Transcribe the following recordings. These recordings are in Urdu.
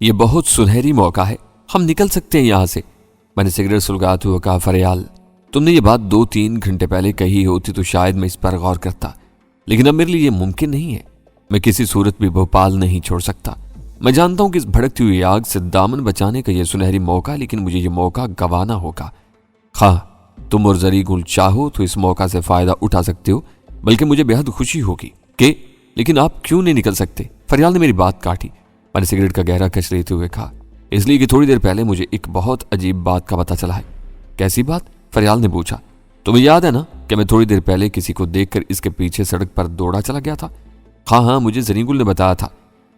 یہ بہت سنہری موقع ہے، ہم نکل سکتے ہیں یہاں سے۔ میں نے سگریٹ سلگاتے ہوئے کہا، فریال تم نے یہ بات 2-3 گھنٹے پہلے کہی ہوتی تو شاید میں اس پر غور کرتا، لیکن اب میرے لیے یہ ممکن نہیں ہے۔ میں کسی صورت بھی بھوپال نہیں چھوڑ سکتا۔ میں جانتا ہوں کہ اس بھڑکتی ہوئی آگ سے دامن بچانے کا یہ سنہری موقع ہے، لیکن مجھے یہ موقع گنوانا ہوگا۔ خواہ تم اور زری گل چاہو تو اس موقع سے فائدہ اٹھا سکتے ہو، بلکہ مجھے بے حد خوشی ہوگی کہ لیکن آپ کیوں نہیں نکل سکتے؟ فریال نے میری بات کاٹی۔ میں نے سگریٹ کا گہرا کش لیتے ہوئے کہا، اس لیے کہ تھوڑی دیر پہلے مجھے ایک بہت عجیب بات کا پتہ چلا ہے۔ کیسی بات؟ فریال نے پوچھا۔ تمہیں یاد ہے نا کہ میں تھوڑی دیر پہلے کسی کو دیکھ کر اس کے پیچھے سڑک پر دوڑا چلا گیا تھا؟ ہاں مجھے زری گل نے بتایا تھا۔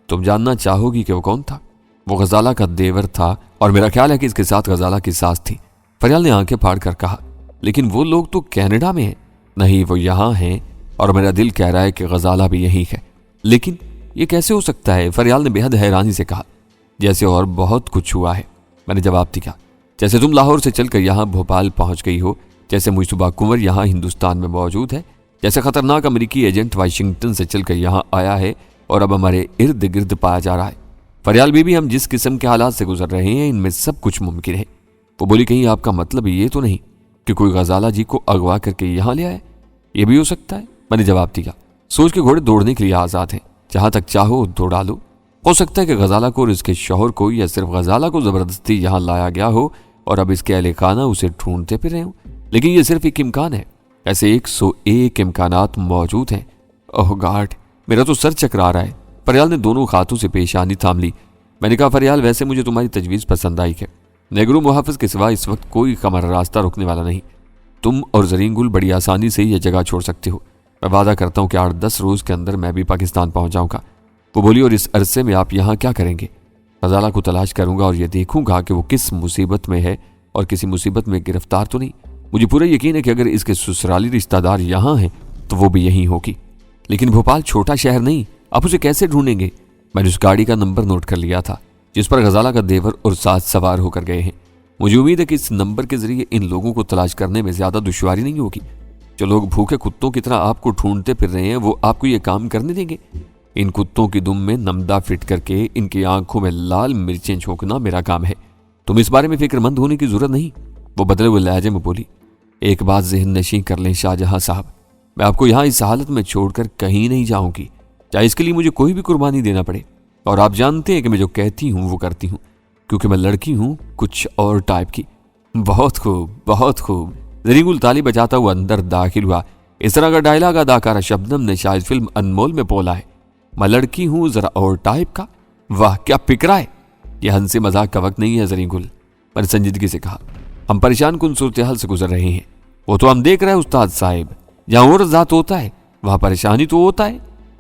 تم جاننا چاہو گی کہ وہ کون تھا؟ وہ غزالہ کا دیور تھا، اور میرا خیال ہے کہ اس کے ساتھ غزالہ کی ساس تھی۔ فریال نے آنکھیں پھاڑ کر کہا، لیکن وہ لوگ تو کینیڈا میں ہیں۔ نہیں، وہ یہاں ہیں، اور میرا دل کہہ رہا ہے کہ غزالہ بھی یہیں ہے۔ لیکن یہ کیسے ہو سکتا ہے؟ فریال نے بے حد حیرانی سے کہا۔ جیسے اور بہت کچھ ہوا ہے، میں نے جواب دیا۔ جیسے تم لاہور سے چل کر یہاں بھوپال پہنچ گئی ہو، جیسے مشتبہ کنور یہاں ہندوستان میں موجود ہے، جیسے خطرناک امریکی ایجنٹ واشنگٹن سے چل کر یہاں آیا ہے اور اب ہمارے ارد گرد پایا جا رہا ہے۔ فریال بی بی، ہم جس قسم کے حالات سے گزر رہے ہیں ان میں سب کچھ ممکن ہے۔ وہ بولی، کہیں آپ کا مطلب یہ تو نہیں کہ کوئی غزالہ جی کو اغوا کر کے یہاں لے آئے؟ یہ بھی ہو سکتا ہے، میں نے جواب دیا۔ سوچ کے گھوڑے دوڑنے کے لیے آزاد ہیں، جہاں تک چاہو دوڑا لو۔ ہو سکتا ہے کہ غزالہ کو اور اس کے شوہر کو، یا صرف غزالہ کو زبردستی یہاں لایا گیا ہو اور اب اس کے اہل خانہ اسے ڈھونڈتے پھر رہے ہوں، لیکن یہ صرف ایک امکان ہے۔ ایسے 101 امکانات موجود ہیں۔ اوہ گاڈ، میرا تو سر چکرا رہا ہے۔ فریال نے دونوں ہاتھوں سے پیشانی تھام لی۔ میں نے کہا، فریال ویسے مجھے تمہاری تجویز پسند آئی ہے۔ نیگرو محافظ کے سوا اس وقت کوئی ہمارا راستہ روکنے والا نہیں۔ تم اور زرین گل بڑی آسانی سے یہ جگہ چھوڑ سکتے ہو۔ میں وعدہ کرتا ہوں کہ 8-10 روز کے اندر میں بھی پاکستان پہنچ جاؤں گا۔ وہ بولی، اور اس عرصے میں آپ یہاں کیا کریں گے؟ غزالہ کو تلاش کروں گا اور یہ دیکھوں گا کہ وہ کس مصیبت میں ہے اور کسی مصیبت میں گرفتار تو نہیں۔ مجھے پورا یقین ہے کہ اگر اس کے سسرالی رشتہ دار یہاں ہیں تو وہ بھی یہیں ہوگی۔ لیکن بھوپال چھوٹا شہر نہیں، آپ اسے کیسے ڈھونڈیں گے؟ میں نے اس گاڑی کا نمبر نوٹ کر لیا تھا جس پر غزالہ کا دیور اور ساتھ سوار ہو کر گئے ہیں۔ مجھے امید ہے کہ اس نمبر کے ذریعے ان لوگوں کو تلاش کرنے میں زیادہ دشواری نہیں ہوگی۔ جو لوگ بھوکے کتوں کی طرح آپ کو ڈھونڈتے پھر رہے ہیں وہ آپ کو یہ کام کرنے دیں گے؟ ان کتوں کی دم میں نمدہ فٹ کر کے ان کی آنکھوں میں لال مرچیں جھونکنا میرا کام ہے۔ تم اس بارے میں فکر مند ہونے کی ضرورت نہیں، وہ بدلے ہوئے لہجے میں بولی۔ ایک بات ذہن نشین کر لیں شاہ جہاں صاحب، میں آپ کو یہاں اس حالت میں چھوڑ کر کہیں نہیں جاؤں گی، چاہے اس کے لیے مجھے کوئی بھی قربانی دینا پڑے۔ اور آپ جانتے ہیں کہ میں جو کہتی ہوں وہ کرتی ہوں، کیونکہ میں لڑکی ہوں کچھ اور ٹائپ کی۔ بہت خوب، بہت خوب، زری گل تالی بجاتا ہوا اندر داخل ہوا۔ اس طرح کا ڈائلاگ اداکارہ شبنم نے شاید فلم انمول میں بولا ہے۔ میں لڑکی ہوں ذرا اور ٹائپ کا، واہ کیا فکرہ ہے۔ یہ ہنسی مذاق کا وقت نہیں ہے زری گل، میں نے سنجیدگی سے کہا۔ ہم پریشان کن صورتحال سے گزر رہے ہیں، وہ تو ہم دیکھ رہے ہیں استاد صاحب، جہاں اور ذات ہوتا ہے وہاں پریشانی تو ہوتا ہے۔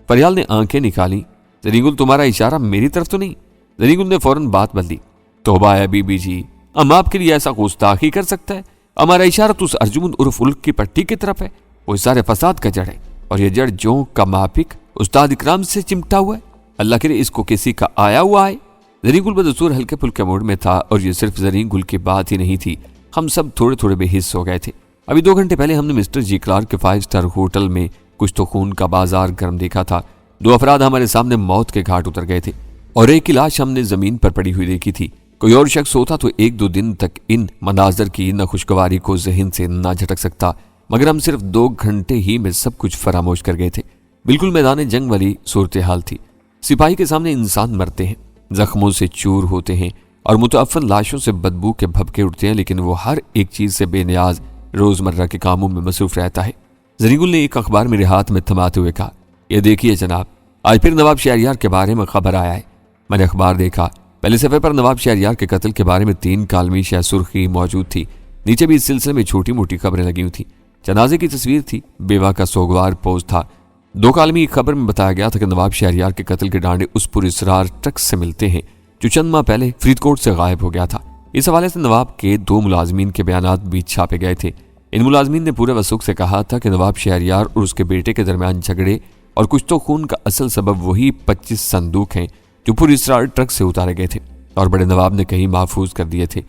فریال نے آنکھیں نکالی۔ زری گل، تمہارا اشارہ میری طرف تو نہیں؟ زری گل نے فوراً بات بدلی۔ توبہ ہے بی بی جی، ہم آپ کے لیے ایسا گستاخی کر سکتا ہے؟ ہمارا اشارہ تو اس ارجمند عرف الق کی پٹی کی طرف ہے، وہ سارے فساد کا جڑ ہے، اور یہ جڑ جو کا مافک استاد اکرام سے چمٹا ہوا ہے۔ اللہ کرے اس کو کسی کا آیا ہوا ہے۔ زری گل بدستور ہلکے پھلکے موڈ میں تھا، اور یہ صرف زری گل کی بات ہی نہیں تھی، ہم سب تھوڑے تھوڑے بے حس ہو گئے تھے۔ ابھی 2 گھنٹے پہلے ہم نے مسٹر جی کلارک کے 5 اسٹار ہوٹل میں کچھ تو خون کا بازار گرم دیکھا تھا۔ 2 افراد ہمارے سامنے موت کے گھاٹ اتر گئے تھے، اور ایک کی لاش ہم نے زمین پر پڑی ہوئی دیکھی تھی۔ کوئی اور شخص ہوتا تو 1-2 دن تک ان مناظر کی ناخوشگواری کو ذہن سے نہ جھٹک سکتا، مگر ہم صرف 2 گھنٹے ہی میں سب کچھ فراموش کر گئے تھے۔ بالکل میدان جنگ والی صورتحال تھی۔ سپاہی کے سامنے انسان مرتے ہیں، زخموں سے چور ہوتے ہیں، اور متعفن لاشوں سے بدبو کے بھبکے اٹھتے ہیں، لیکن وہ ہر ایک چیز سے بے نیاز روزمرہ کے کاموں میں مصروف رہتا ہے۔ زری گل نے ایک اخبار میرے ہاتھ میں تھماتے ہوئے کہا، یہ دیکھیے جناب، آج پھر نواب شہریار کے بارے میں خبر آیا ہے۔ میں نے اخبار دیکھا۔ پہلے صفحے پر نواب شہریار کے قتل کے بارے میں 3 کالمی شہ سرخی موجود تھی۔ نیچے بھی اس سلسلے میں چھوٹی موٹی خبریں لگی ہوئی تھیں۔ جنازے کی تصویر تھی، بیوہ کا سوگوار پوز تھا۔ 2 کالمی خبر میں بتایا گیا تھا کہ نواب شہریار کے قتل کے ڈانڈے اس پراسرار شخص سے ملتے ہیں جو چند ماہ پہلے فرید کوٹ سے غائب ہو گیا تھا۔ اس حوالے سے نواب کے 2 ملازمین کے بیانات بھی چھاپے گئے تھے۔ ان ملازمین نے پورے وثوق سے کہا تھا کہ نواب شہریار اور اس کے بیٹے کے درمیان جھگڑے اور کچھ تو خون کا اصل سبب وہی 25 صندوق ہیں جو پراسرار ٹرک سے اتارے گئے تھے اور بڑے نواب نے کہیں محفوظ کر دیے تھے۔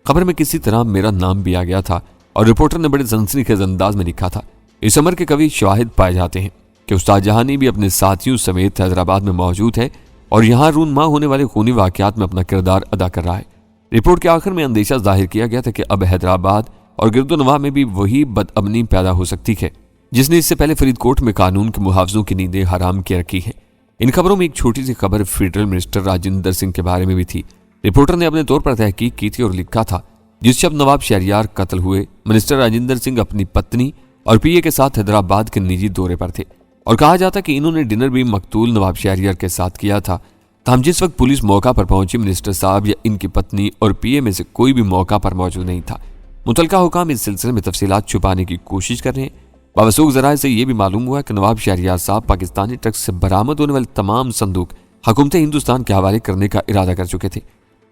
خبر میں کسی طرح میرا نام بھی آ گیا تھا، اور رپورٹر نے بڑے سنسنیخیز انداز میں لکھا تھا، اس عمر کے کبھی شواہد پائے جاتے ہیں کہ استاد جہانی بھی اپنے ساتھیوں سمیت حیدرآباد میں موجود ہے اور یہاں رونما ہونے والے خونی واقعات میں اپنا کردار ادا کر رہا ہے۔ رپورٹ کے آخر میں اندیشہ ظاہر کیا گیا تھا کہ اب حیدرآباد اور گرد و نواح میں بھی وہی بدامنی پیدا ہو سکتی ہے جس نے اس سے پہلے فرید کوٹ میں قانون کے محافظوں کی نیندیں حرام کی رکھی ہیں۔ ان خبروں میں ایک چھوٹی سی خبر فیڈرل منسٹر راجندر سنگھ کے بارے میں بھی تھی۔ رپورٹر نے اپنے طور پر تحقیق کی تھی اور لکھا تھا جس شب نواب شہریار قتل ہوئے، منسٹر راجندر سنگھ اپنی پتنی اور پی اے کے ساتھ حیدرآباد کے نجی دورے پر تھے، اور کہا جاتا کہ انہوں نے ڈنر بھی مقتول نواب شہریار کے ساتھ کیا تھا۔ تاہم جس وقت پولیس موقع پر پہنچی، منسٹر صاحب یا ان کی پتنی اور پی اے میں سے کوئی بھی موقع پر موجود نہیں تھا۔ متعلقہ حکام اس سلسلے میں تفصیلات چھپانے کی کوشش کر رہے ہیں۔ موثوق ذرائع سے یہ بھی معلوم ہوا کہ نواب شہریار صاحب پاکستانی ٹرک سے برآمد ہونے والے تمام صندوق حکومت ہندوستان کے حوالے کرنے کا ارادہ کر چکے تھے،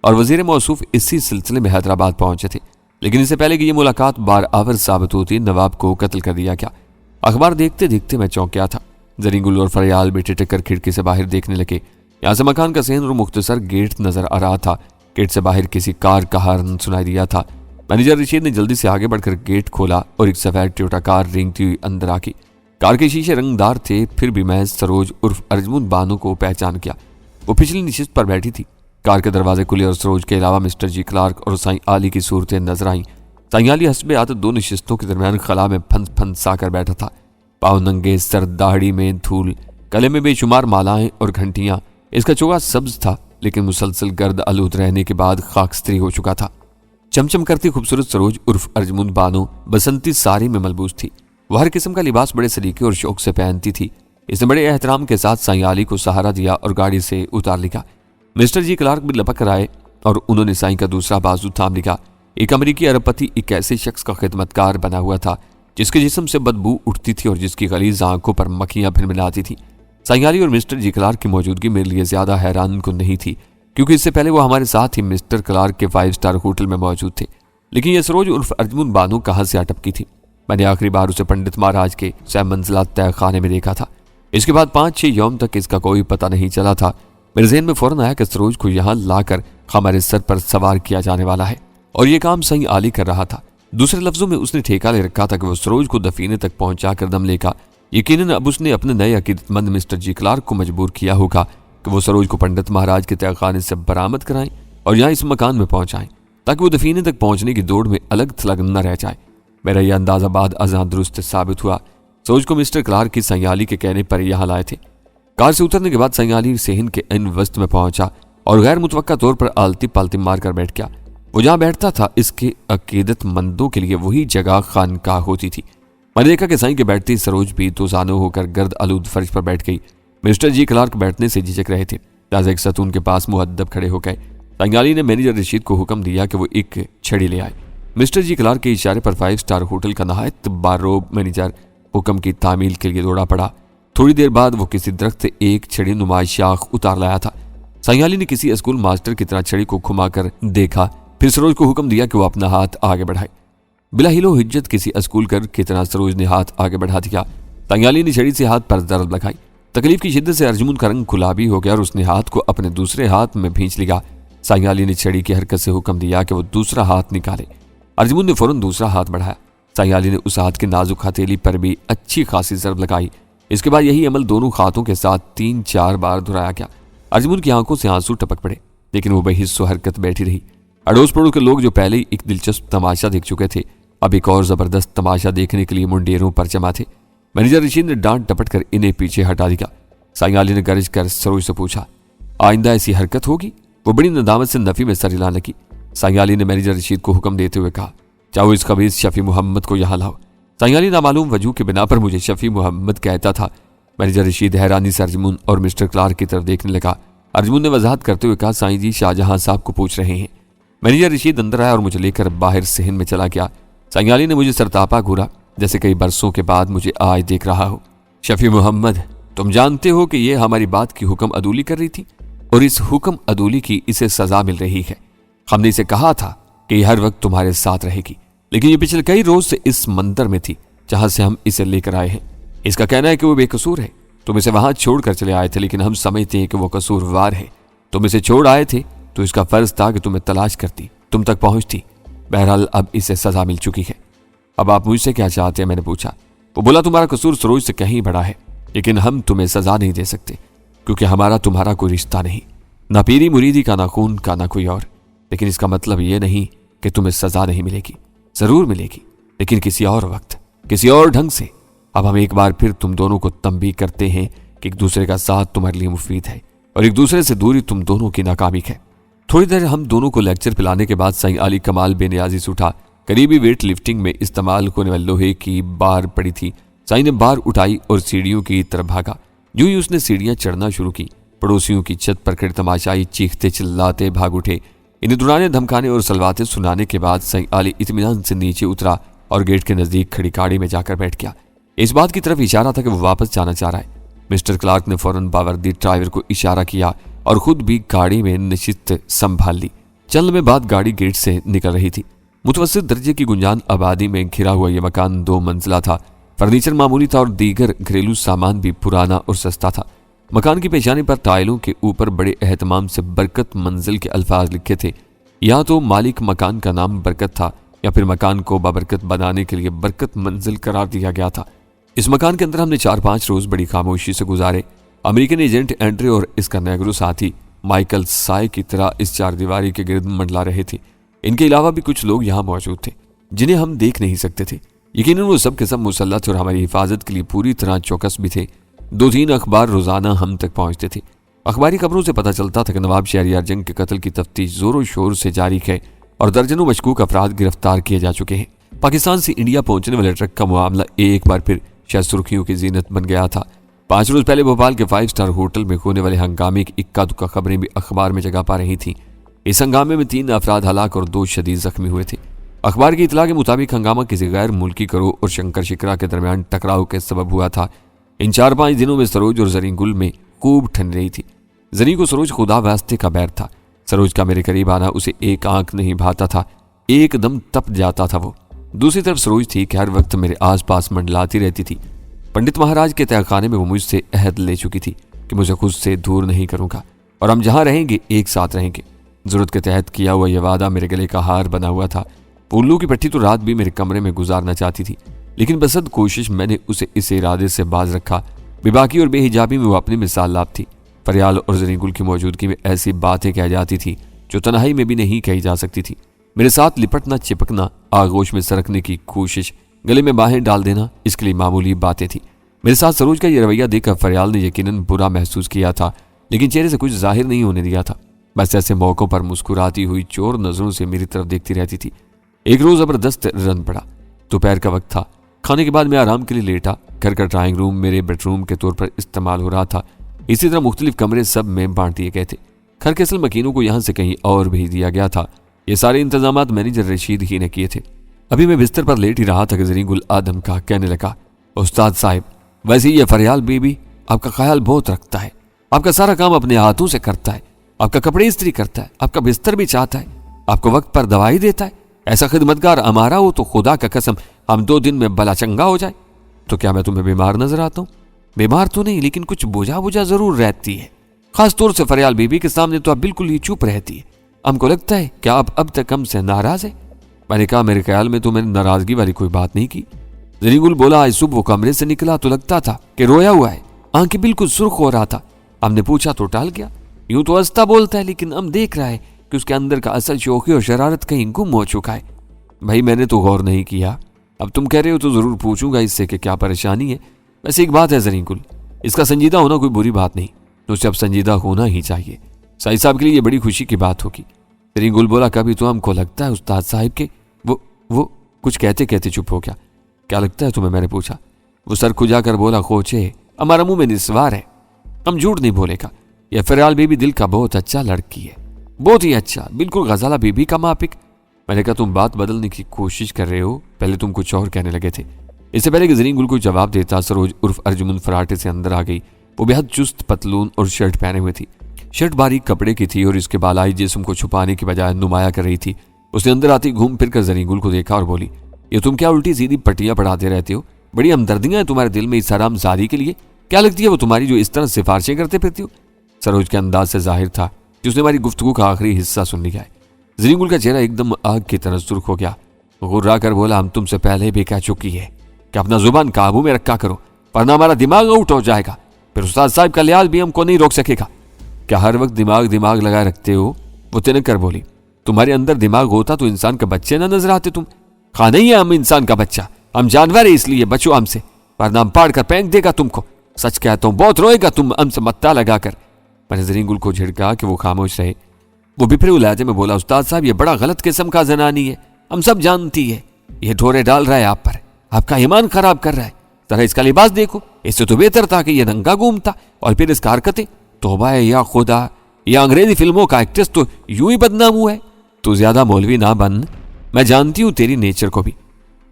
اور وزیر موصوف اسی سلسلے میں حیدرآباد پہنچے تھے، لیکن اس سے پہلے کہ یہ ملاقات بار آور ثابت ہوتی، نواب کو قتل کر دیا گیا۔ اخبار دیکھتے دیکھتے میں چونک گیا تھا۔ زرین گل اور فریال بیٹے ٹکر کھڑکی سے باہر دیکھنے لگے۔ یہاں سے مکان کا صحن اور مختصر گیٹ نظر آ رہا تھا۔ گیٹ سے باہر کسی کار کا ہارن سنائی دیا تھا۔ مینیجر رشید نے جلدی سے آگے بڑھ کر گیٹ کھولا اور ایک سفید ٹویوٹا کار رینگتی ہوئی اندر آ گئی۔ کار کے شیشے رنگ دار تھے، پھر بھی میں سروج عرف ارجمن بانو کو پہچان کیا۔ وہ پچھلی نشست پر بیٹھی تھی۔ کار کے دروازے کھلے اور سروج کے علاوہ مسٹر جی کلارک اور سائیں علی کی صورتیں نظر آئیں۔ سائیں علی حسب عادت دو نشستوں کے درمیان خلا میں پھنسا کر بیٹھا تھا۔ پاؤں ننگے، سر داڑھی میں دھول، گلے میں بے شمار مالائیں اور گھنٹیاں۔ اس کا چوگا سبز تھا لیکن مسلسل گرد آلود رہنے کے بعد خاکستری ہو چکا تھا۔ چمچم کرتی خوبصورت سروج عرف ارجمن بانو بسنتی ساری میں ملبوس تھی۔ وہ ہر قسم کا لباس بڑے سلیقے اور شوق سے پہنتی تھی۔ اس نے بڑے احترام کے ساتھ سائیں علی کو سہارا دیا اور گاڑی سے اتار لیا۔ مسٹر جی کلارک بھی لپک کر آئے اور انہوں نے سائیں کا دوسرا بازو تھام لیا۔ ایک امریکی ارب پتی ایک ایسے شخص کا خدمتگار بنا ہوا تھا جس کے جسم سے بدبو اٹھتی تھی اور جس کی غلیظ آنکھوں پر مکھیاں بھنبھناتی تھیں۔ سائیں علی اور مسٹر جی کلارک کی موجودگی میرے لیے زیادہ حیران کن نہیں تھی، کیونکہ اس سے پہلے وہ ہمارے ساتھ ہی مسٹر کلارک کے 5 اسٹار ہوٹل میں موجود تھے۔ لیکن یہ سروج عرف ارجمن بانو کہاں سے اٹپکی تھی؟ میں نے آخری بار اسے پنڈت مہاراج کے 6 منزلہ تہ خانے میں دیکھا تھا۔ اس کے بعد 5-6 یوم تک اس کا کوئی پتہ نہیں چلا تھا۔ میرے ذہن میں فوراً آیا کہ سروج کو یہاں لا کر ہمارے سر پر سوار کیا جانے والا ہے، اور یہ کام سائیں علی کر رہا تھا۔ دوسرے لفظوں میں اس نے ٹھیکہ لے رکھا تھا کہ وہ سروج کو دفینے تک پہنچا کر دم لے گا۔ یقیناً اب اس نے اپنے نئے عقیدت مند مسٹر جی کلارک کو مجبور کیا ہوگا کہ وہ سروج کو پنڈت مہاراج کے تہ خانے سے برآمد کرائیں اور یہاں اس مکان میں پہنچائیں تاکہ وہ دفینے تک پہنچنے کی دوڑ میں الگ تھلگ نہ رہ جائے۔ میرا یہ اندازہ بعد ازاں درست ثابت ہوا۔ سروج کو مسٹر کلارک کی سائیں علی کے کہنے پر یہاں لائے تھے۔ کار سے اترنے کے بعد سائیں علی صحن کے ان وسط میں پہنچا اور غیر متوقع طور پر آلتی پالتی مار کر بیٹھ گیا۔ وہ جہاں بیٹھتا تھا اس کے عقیدت مندوں کے لیے وہی جگہ خانقاہ ہوتی تھی۔ میں نے دیکھا کہ سائیں کے بیٹھتے سروج بھی دو زانو ہو کر گرد آلود فرش پر بیٹھ گئی۔ مسٹر جی کلارک بیٹھنے سے جھجک رہے تھے، لہٰذا ایک ستون کے پاس مؤدب کھڑے ہو گئے۔ سائیں علی نے مینیجر رشید کو حکم دیا کہ وہ ایک چھڑی لے آئے۔ مسٹر جی کلارک کے اشارے پر 5 اسٹار ہوٹل کا نہایت باروب مینیجر حکم کی تعمیل کے لیے دوڑا پڑا۔ تھوڑی دیر بعد وہ کسی درخت سے ایک چھڑی نمائش شاخ اتار لایا تھا۔ سائیں علی نے کسی اسکول ماسٹر کی طرح چھڑی کو گھما کر دیکھا، پھر سروج کو حکم دیا کہ وہ اپنا ہاتھ آگے بڑھائے۔ بلا ہیلو حجت کسی اسکول کر کی طرح سروج نے ہاتھ آگے بڑھا دیا۔ سائیں علی نے چھڑی سے ہاتھ پر ضرب لگائی۔ تکلیف کی شدت سے ارجمن کا رنگ گلابی ہو گیا اور اس نے ہاتھ کو اپنے دوسرے ہاتھ میں بھینچ لیا۔ سائیں علی نے چھڑی کی حرکت سے حکم دیا کہ وہ دوسرا ہاتھ نکالے۔ ارجمن نے فوراً دوسرا ہاتھ بڑھایا۔ سائیں علی نے اس ہاتھ کی نازک ہتھیلی پر بھی اچھی خاصی ضرب لگائی۔ اس کے بعد یہی عمل دونوں ہاتھوں کے ساتھ 3-4 بار دہرایا گیا۔ ارجمن کی آنکھوں سے آنسو ٹپک پڑے، لیکن وہ بے حس و حرکت بیٹھی رہی۔ اڑوس پڑوس کے لوگ جو پہلے ہی ایک دلچسپ تماشا دیکھ چکے تھے، اب ایک اور زبردست تماشا دیکھنے کے لیے منڈیروں پر جمع تھے۔ مینیجر رشید نے ڈانٹ ڈپٹ کر انہیں پیچھے ہٹا دیا۔ سائیں علی نے گرج کر سروج سے پوچھا، آئندہ ایسی حرکت ہوگی؟ وہ بڑی ندامت سے نفی میں سر ہلانے لگی۔ سائیں علی نے مینیجر رشید کو حکم دیتے ہوئے کہا، چاہو اس خبیث شفیع محمد کو یہاں لاؤ۔ سائیں علی نامعلوم وجہ کی بنا پر مجھے شفیع محمد کہتا تھا۔ مینیجر رشید حیرانی سے ارجمن اور مسٹر کلارک کی طرف دیکھنے لگا۔ ارجمن نے وضاحت کرتے ہوئے کہا، سائیں جی شاہجہاں صاحب کو پوچھ رہے ہیں۔ مینیجر رشید اندر آیا اور مجھے لے کر باہر صحن میں چلا گیا۔ سائیں علی نے مجھے سرتاپا گھورا، جیسے کئی برسوں کے بعد مجھے آج دیکھ رہا ہو۔ شفیع محمد، تم جانتے ہو کہ یہ ہماری بات کی حکم عدولی کر رہی تھی اور اس حکم عدولی کی اسے سزا مل رہی ہے۔ ہم نے اسے کہا تھا کہ یہ ہر وقت تمہارے ساتھ رہے گی، لیکن یہ پچھلے کئی روز سے اس مندر میں تھی جہاں سے ہم اسے لے کر آئے ہیں۔ اس کا کہنا ہے کہ وہ بے قصور ہے۔ تم اسے وہاں چھوڑ کر چلے آئے تھے، لیکن ہم سمجھتے ہیں کہ وہ قصوروار ہے۔ تم اسے چھوڑ آئے تھے تو اس کا فرض تھا کہ تمہیں تلاش کرتی، تم تک پہنچتی۔ بہرحال اب اسے سزا مل چکی ہے۔ اب آپ مجھ سے کیا چاہتے ہیں؟ میں نے پوچھا۔ وہ بولا، تمہارا قصور سروج سے کہیں بڑا ہے، لیکن ہم تمہیں سزا نہیں دے سکتے۔ کیونکہ ہمارا تمہارا کوئی رشتہ نہیں، نہ پیری مریدی کا، نہ خون کا، نہ کوئی اور۔ لیکن اس کا مطلب یہ نہیں کہ تمہیں سزا نہیں ملے گی، ضرور ملے گی، لیکن کسی اور وقت، کسی اور ڈھنگ سے۔ اب ہم ایک بار پھر تم دونوں کو تنبیہ کرتے ہیں کہ ایک دوسرے کا ساتھ تمہارے لیے مفید ہے اور ایک دوسرے سے دوری تم دونوں کی ناکامی ہے۔ تھوڑی دیر ہم دونوں کو لیکچر پلانے کے بعد سائیں علی کمال بے نیازی سے اٹھا۔ قریبی ویٹ لفٹنگ میں استعمال ہونے والے لوہے کی بار پڑی تھی۔ سائیں نے بار اٹھائی اور سیڑھیوں کی طرف بھاگا۔ جو ہی اس نے سیڑھیاں چڑھنا شروع کی، پڑوسیوں کی چھت پر کھڑے تماشائی چیختے چلاتے بھاگ اٹھے۔ انہیں ڈرانے دھمکانے اور سلواتے سنانے کے بعد سائیں علی اطمینان سے نیچے اترا اور گیٹ کے نزدیک کھڑی گاڑی میں جا کر بیٹھ گیا۔ اس بات کی طرف اشارہ تھا کہ وہ واپس جانا چاہ رہا ہے۔ مسٹر کلارک نے فوراً باوردی ڈرائیور کو اشارہ کیا اور خود بھی گاڑی میں نشست سنبھال لی۔ چند لمحے بعد گاڑی گیٹ سے نکل رہی تھی۔ متوسط درجے کی گنجان آبادی میں گھرا ہوا یہ مکان 2 منزلہ تھا۔ فرنیچر معمولی تھا اور دیگر گھریلو سامان بھی پرانا اور سستا تھا۔ مکان کی پیشانی پر ٹائلوں کے اوپر بڑے اہتمام سے برکت منزل کے الفاظ لکھے تھے۔ یا تو مالک مکان کا نام برکت تھا یا پھر مکان کو بابرکت بنانے کے لیے برکت منزل قرار دیا گیا تھا۔ اس مکان کے اندر ہم نے 4-5 روز بڑی خاموشی سے گزارے۔ امریکن ایجنٹ اینڈریو اور اس کا نیگرو ساتھی مائیکل سائے کی طرح اس 4 دیواری کے گرد منڈلا رہے تھے۔ ان کے علاوہ بھی کچھ لوگ یہاں موجود تھے جنہیں ہم دیکھ نہیں سکتے تھے۔ یقیناً وہ سب کے سب مسلح اور ہماری حفاظت کے لیے پوری طرح چوکس بھی تھے۔ 2-3 اخبار روزانہ ہم تک پہنچتے تھے۔ اخباری خبروں سے پتہ چلتا تھا کہ نواب شہریار جنگ کے قتل کی تفتیش زور و شور سے جاری ہے اور درجنوں مشکوک افراد گرفتار کیے جا چکے ہیں۔ پاکستان سے انڈیا پہنچنے والے ٹرک کا معاملہ ایک بار پھر شاید سرخیوں کی زینت بن گیا تھا۔ 5 روز پہلے بھوپال کے 5 اسٹار ہوٹل میں ہونے والے ہنگامے کی اکا دکا خبریں بھی اخبار میں جگہ پا رہی تھیں۔ اس ہنگامے میں 3 افراد ہلاک اور 2 شدید زخمی ہوئے تھے۔ اخبار کی اطلاع کے مطابق ہنگامہ کسی غیر ملکی گروہ اور شنکر شکرا کے درمیان ٹکراؤ کے سبب ہوا تھا۔ ان 4-5 دنوں میں سروج اور زرین گل میں خوب ٹھنڈ رہی تھی۔ زرین کو سروج خدا واسطے کا بیر تھا۔ سروج کا میرے قریب آنا اسے ایک آنکھ نہیں بھاتا تھا، ایک دم تپ جاتا تھا وہ۔ دوسری طرف سروج تھی کہ ہر وقت میرے آس پاس منڈلاتی رہتی تھی۔ پنڈت مہاراج کے تہہ خانے میں وہ مجھ سے عہد لے چکی تھی کہ مجھے خود سے دور نہیں کروں گا اور ہم جہاں رہیں گے ایک ساتھ رہیں گے۔ ضرورت کے تحت کیا ہوا یہ وعدہ میرے گلے کا ہار بنا ہوا تھا۔ الو کی پٹھی تو رات بھی میرے کمرے میں گزارنا چاہتی تھی، لیکن بسد کوشش میں نے اسے اس ارادے سے باز رکھا۔ بے باکی اور بے حجابی میں وہ اپنی مثال لاب تھی۔ فریال اور زرین گل کی موجودگی میں ایسی باتیں کہہ جاتی تھی جو تنہائی میں بھی نہیں کہی جا سکتی تھی۔ میرے ساتھ لپٹنا، چپکنا، آغوش میں سرکنے کی کوشش، گلے میں باہیں ڈال دینا، اس کے لیے معمولی باتیں تھیں۔ میرے ساتھ سروج کا یہ رویہ دیکھ کر فریال نے یقیناً برا محسوس کیا تھا، لیکن چہرے سے کچھ ظاہر نہیں ہونے دیا تھا۔ بس ایسے موقعوں پر مسکراتی ہوئی چور نظروں سے میری طرف دیکھتی رہتی تھی۔ ایک روز زبردست رن پڑا۔ دوپہر کا وقت تھا۔ کھانے کے بعد میں آرام کے لیے لیٹا۔ گھر کا ڈرائنگ روم میرے بیڈ روم کے طور پر استعمال ہو رہا تھا۔ اسی طرح مختلف کمرے سب میں بانٹ دیے گئے تھے۔ گھر کے اصل مکینوں کو یہاں سے کہیں اور بھیج دیا گیا تھا۔ یہ سارے انتظامات مینیجر رشید ہی نے کیے تھے۔ ابھی میں بستر پر لیٹ ہی رہا تھا کہ زرین گل آدم کا کہنے لگا، استاد صاحب، ویسے یہ فریال بی بی آپ کا خیال بہت رکھتا ہے، آپ کا سارا کام اپنے ہاتھوں سے کرتا ہے، آپ کا کپڑے استری کرتا ہے، آپ کا بستر بھی چاہتا ہے، آپ کو وقت پر دوائی دیتا ہے۔ ایسا خدمتگار ہمارا ہو تو خدا کا قسم ہم 2 دن میں بلا چنگا ہو جائے۔ تو کیا میں تمہیں بیمار نظر آتا ہوں؟ بیمار تو نہیں، لیکن کچھ بوجھا بوجھا ضرور رہتی ہے۔ خاص طور سے فریال بی بی کے سامنے تو آپ بالکل ہی چپ رہتی ہے۔ ہم کو لگتا ہے کہ آپ اب تک ہم سے ناراض ہے۔ میں نے کہا، میرے خیال میں تو میں نے ناراضگی والی کوئی بات نہیں کی۔ زرین گل بولا، آج صبح وہ کمرے سے نکلا تو لگتا تھا کہ رویا ہوا ہے، آنکھیں بالکل سرخ ہو رہا تھا۔ ہم نے پوچھا تو ٹال گیا۔ یوں تو ہنستا بولتا ہے، لیکن ہم دیکھ رہا ہے کہ اس کے اندر کا اصل شوخی اور شرارت کہیں گم ہو چکا ہے۔ بھائی میں نے تو غور نہیں کیا، اب تم کہہ رہے ہو تو ضرور پوچھوں گا اس سے کہ کیا پریشانی ہے۔ ویسے ایک بات ہے زرین گل، اس کا سنجیدہ ہونا کوئی بری بات نہیں، تو اسے اب سنجیدہ ہونا ہی چاہیے۔ سائی صاحب کے لیے یہ بڑی خوشی کی بات ہوگی۔ زرین گل بولا، کبھی تو ہم کو لگتا ہے استاد صاحب کے وہ کچھ کہتے کہتے چپ ہو گیا۔ کیا لگتا ہے تمہیں؟ میں نے پوچھا۔ وہ سر کھجا کر بولا، خوچے ہمارا منہ میں نسوار ہے، ہم جھوٹ نہیں بولے گا۔ یہ فریال بی بی دل کا بہت اچھا لڑکی ہے، بہت ہی اچھا، بالکل غزالہ بی بی کا ماپک۔ میں نے کہا، تم بات بدلنے کی کوشش کر رہے ہو، پہلے تم کچھ اور کہنے لگے تھے۔ اس سے پہلے کہ زرین گل کو جواب دیتا، سروج عرف ارجمن فراٹے سے اندر آ گئی۔ وہ بے حد چست پتلون اور شرٹ پہنے ہوئے تھی۔ شرٹ باریک کپڑے کی تھی اور اس کے بالائی جسم کو چھپانے کی بجائے نمایاں کر رہی تھی۔ اس نے اندر آتی گھوم پھر کر زرین گل کو دیکھا اور بولی، یہ تم کیا الٹی سیدھی پٹیاں پڑھاتے رہتے ہو؟ بڑی ہمدردیاں ہیں تمہارے دل میں اس حرام زادی کے لیے؟ کیا لگتی ہے وہ تمہاری جو اس طرح سفارشیں کرتے پھرتی ہو؟ سروج کے انداز سے ظاہر تھا کہ اس نے ہماری گفتگو کا آخری حصہ سن لیا ہے۔ زرین گل کا چہرہ ایک دم آگ کی طرح سرخ ہو گیا۔ غرا کر بولا، ہم تم سے پہلے بھی کہہ چکی ہے کہ اپنا زبان قابو میں رکھا کرو، ورنہ ہمارا دماغ آؤٹ ہو جائے گا۔ پھر استاد صاحب کا لحاظ بھی ہم کو نہیں روک سکے گا. کیا ہر وقت دماغ لگائے رکھتے ہو؟ وہ تنک کر بولی. تمہارے اندر دماغ ہوتا تو انسان کا بچے نہ نظر آتے تم. خواہ نہیں ہے ہم انسان کا بچہ، ہم جانور ہیں، اس لیے بچو ہم سے، ورنہ ہم پاڑ کر پھینک دے گا تم کو. سچ کہتا ہوں بہت روئے گا تم ہم سے متا لگا کر. میں نے زرین گل کو جھڑکا کہ وہ خاموش رہے. وہ بپھرے لہجے میں بولا. استاد صاحب یہ بڑا غلط قسم کا زنانی ہے، ہم سب جانتی ہے. یہ ڈھورے ڈال رہا ہے آپ پر، آپ کا ایمان خراب کر رہا ہے. ذرا اس کا لباس دیکھو، اس سے تو بہتر تھا کہ یہ ننگا گھومتا. اور پھر اس کا حرکتیں، توبہ ہے یا خدا، یہ انگریزی فلموں کا ایکٹریس تو یوں ہی بدنام ہوا ہے. تو زیادہ مولوی نہ بن، میں جانتی ہوں تیری نیچر کو بھی.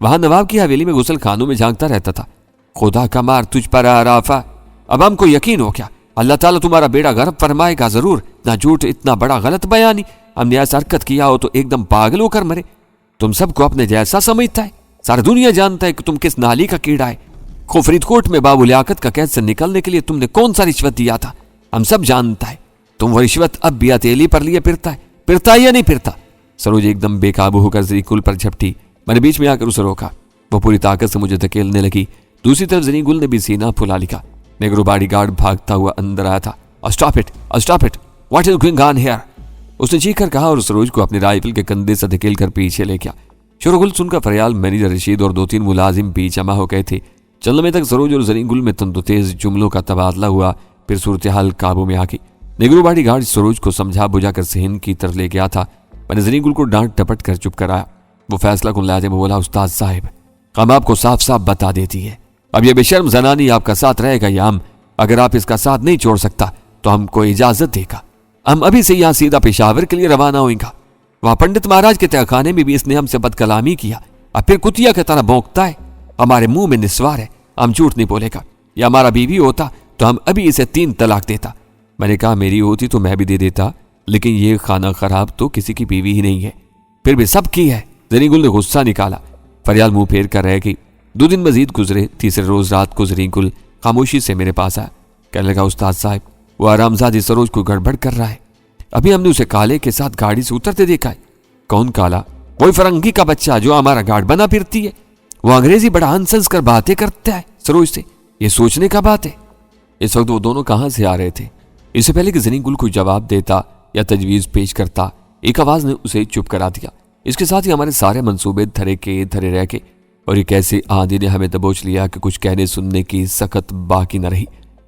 وہاں نواب کی حویلی میں غسل خانوں میں جھانکتا رہتا تھا. خدا کا مار تجھ پر آرافا. اب ہم کو یقین ہو کیا اللہ تعالیٰ تمہارا بیڑا غرق فرمائے گا ضرور. نہ جھوٹ، اتنا بڑا غلط بیانی. ہم نے ایسا حرکت کیا ہو تو ایک دم پاگل ہو کر مرے. تم سب کو اپنے جیسا سمجھتا ہے، ساری دنیا جانتا ہے کہ تم کس نالی کا کیڑا ہے. فرید کوٹ میں بابو لیاقت کا قید سے نکلنے کے لیے تم نے کون سا رشوت دیا تھا، ہم سب جانتا ہے. تم وہ رشوت اب بھی ہتھیلی پر لیے پھرتا ہے یا نہیں پھرتا؟ سروج ایک دم بے قابو ہو کر زرین گل پر جھپٹی. میں نے بیچ میں آ کر اسے روکا. وہ پوری طاقت سے مجھے دھکیلنے لگی. دوسری طرف زرین گل نے بھی سینہ پھلا لکھا. نیگرو باڈی گارڈ بھاگتا ہوا اندر آیا تھا. Stop it what is going on here, اس نے چیخ کر کہا اور سروج کو اپنی رائفل کے کندھے سے دھکیل کر پیچھے لے گیا. شور و گل سن کر فریال، مینیجر رشید اور 2-3 ملازم بھی جمع ہو گئے تھے. چلنے تک سروج اور زرین گل میں تند و تیز جملوں کا تبادلہ ہوا. پھر صورتحال قابو میں آ گئی. نیگرو باڈی گارڈ سروج کو سمجھا بجھا کر صحن کی طرف لے گیا تھا. میں نے زرین گل کو ڈانٹ ٹپٹ کر چپ کرایا. وہ فیصلہ کن لہجے میں بولا. استاد صاحب ہم آپ کو صاف صاف بتا دیتی ہے، اب یہ بے شرم زنانی آپ کا ساتھ رہے گا یا ہم، اگر آپ اس کا ساتھ نہیں چھوڑ سکتا تو ہم کو اجازت دے گا. ہم ابھی سے یہاں سیدھا پشاور کے لیے روانہ ہوئیں گا. وہاں پنڈت مہاراج کے تہخانے میں بھی اس نے ہم سے بد کلامی کیا، اب پھر کتیا کی طرح بھونکتا ہے. ہمارے منہ میں نسوار ہے، ہم جھوٹ نہیں بولے گا. یا ہمارا بیوی ہوتا تو ہم ابھی اسے 3 طلاق دیتا. میں نے کہا میری ہوتی تو میں بھی دے دیتا، لیکن یہ خانہ خراب تو کسی کی بیوی ہی نہیں ہے، پھر بھی سب کی ہے. زرین گل نے غصہ نکالا. فریال منہ پھیر کر رہ گئی. 2 دن مزید گزرے. تیسرے روز رات کو زرین گل خاموشی سے میرے پاس آیا. کہنے لگا استاد صاحب وہ آرامزادی سروج کو گڑبڑ کر رہا ہے. ابھی ہم نے اسے کالے کے ساتھ گاڑی سے اترتے دیکھا ہے. کون کالا؟ وہی فرنگی کا بچہ جو ہمارا گارڈ بنا پھرتی ہے. وہ انگریزی بڑا ہنسنس کر باتیں کرتا ہے سروج سے، یہ سوچنے کا بات ہے. اس وقت وہ دونوں کہاں سے آ رہے تھے؟ اس سے پہلے کہ زرین گل کو جواب دیتا یا تجویز پیش کرتا، ایک آواز نے اسے چپ کرا دیا. اس کے ساتھ ہی ہمارے سارے منصوبے دھرے رہ کے، اور ایک ایسی آندھی نے ہمیں دبوچ لیا کہ کچھ کہنے سننے کی سخت باقی نہ رہی.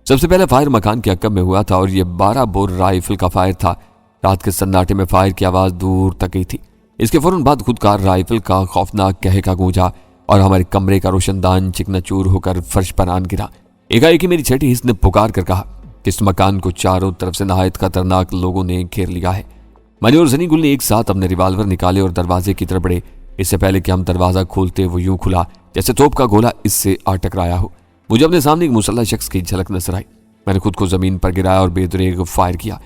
سب سے پہلے فائر مکان کے عقب میں ہوا تھا اور یہ 12 بور رائفل کا فائر تھا. رات کے سناٹے میں فائر کی آواز دور تک گئی تھی. اس کے فوراً بعد خودکار رائفل کا خوفناک کہکا گونجا اور ہمارے کمرے کا روشن دان چکنا چور ہو کر فرش پر آن گرا. ایک میری چھٹی حص نے پکار کر کہا کہ اس مکان کو چاروں طرف سے نہایت خطرناک لوگوں نے گھیر لیا ہے. میں نے اور زرین گل نے ایک ساتھ اپنے ریوالور نکالے اور دروازے کی طرف بڑھے. اس سے پہلے کہ ہم دروازہ کھولتے وہ یوں کھلا جیسے توپ کا گولا اس سے آ ٹکرایا ہو. مجھے اپنے سامنے ایک مسلح شخص کی جھلک نظر آئی. میں نے خود کو زمین پر گرایا اور بے دریغ فائر کیا.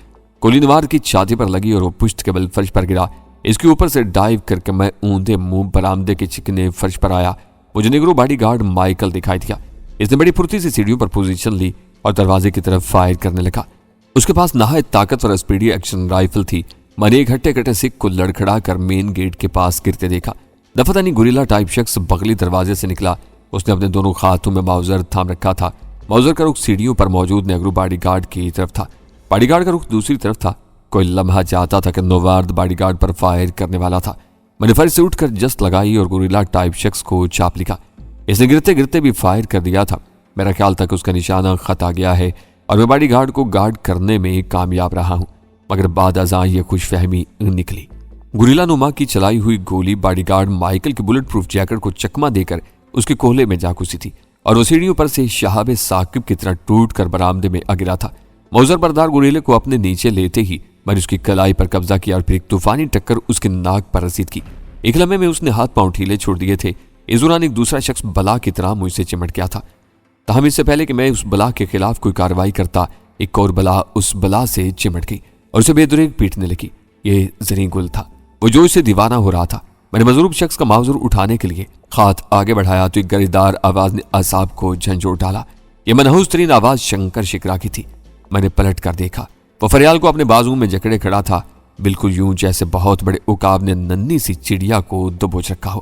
گولی نوار کی چھاتی پر لگی اور وہ پشت کے بل فرش پر گرا. اس کے اوپر سے ڈائیو کر کے میں اوندے منہ برآمدے کے چکنے فرش پر آیا. مجھے نیگرو باڈی گارڈ مائیکل دکھائی دیا. اس نے بڑی پھرتی سے سیڑھیوں پر پوزیشن لی اور دروازے کی طرف فائر کرنے لگا. اس کے پاس نہایت طاقتور اسپیڈی ایکشن رائفل تھی. میں نے ایک ہٹے سکھ کو لڑکھڑا کر مین گیٹ کے پاس گرتے دیکھا. دفتانی گوریلا ٹائپ شخص بغلی دروازے سے نکلا. اس نے اپنے دونوں ہاتھوں میں ماؤزر تھام رکھا تھا. ماؤزر کا رخ سیڑھیوں پر موجود نیگرو باڈی گارڈ کی طرف تھا. باڈی گارڈ کا رخ دوسری طرف تھا. کوئی لمحہ چاہتا تھا کہ نوارد باڈی گارڈ پر فائر کرنے والا تھا. میں نے فرش سے اٹھ کر جست لگائی اور گوریلا ٹائپ شخص کو چاپ لکھا. اس نے گرتے گرتے بھی فائر کر دیا تھا. میرا خیال تھا کہ اس کا نشانہ خطا گیا ہے اور میں باڈی گارڈ کو گارڈ کرنے میں کامیاب رہا ہوں، مگر بعد ازاں یہ خوش فہمی نکلی. گوریلا نما کی چلائی ہوئی گولی باڈی گارڈ مائیکل کی بلٹ پروف جیکٹ کو چکما دے کر اس کے کولے میں جا گھسی تھی اور وہ سیڑھیوں پر سے شہاب ثاقب کی طرح ٹوٹ کر برآمدے میں گرا تھا. موزر بردار گوریلے کو اپنے نیچے لیتے ہی میں نے اس کی کلائی پر قبضہ کیا اور پھر ایک طوفانی ٹکر اس کے ناک پر رسید کی. ایک لمحے میں اس نے ہاتھ پاؤں ڈھیلے چھوڑ دیے تھے. اس دوران ایک دوسرا شخص بلا کی طرح مجھ سے چمٹ گیا تھا. تاہم اس سے پہلے کہ میں اس بلا کے خلاف کوئی کارروائی کرتا، ایک اور بلا اس بلا سے چمٹ گئی اور اسے بے دریغ پیٹنے لگی. یہ زرین گل تھا، وہ جو اسے دیوانہ ہو رہا تھا. میں نے مضروب شخص کا معذور اٹھانے کے لیے ہاتھ آگے بڑھایا تو ایک گریدار آواز نے اعصاب کو جھنجھوڑ ڈالا. یہ منحوس ترین آواز شنکر شکرا کی تھی. میں نے پلٹ کر دیکھا. وہ فریال کو اپنے بازو میں جکڑے کھڑا تھا، بالکل یوں جیسے بہت بڑے عقاب نے ننھی سی چڑیا کو دبوچ رکھا ہو.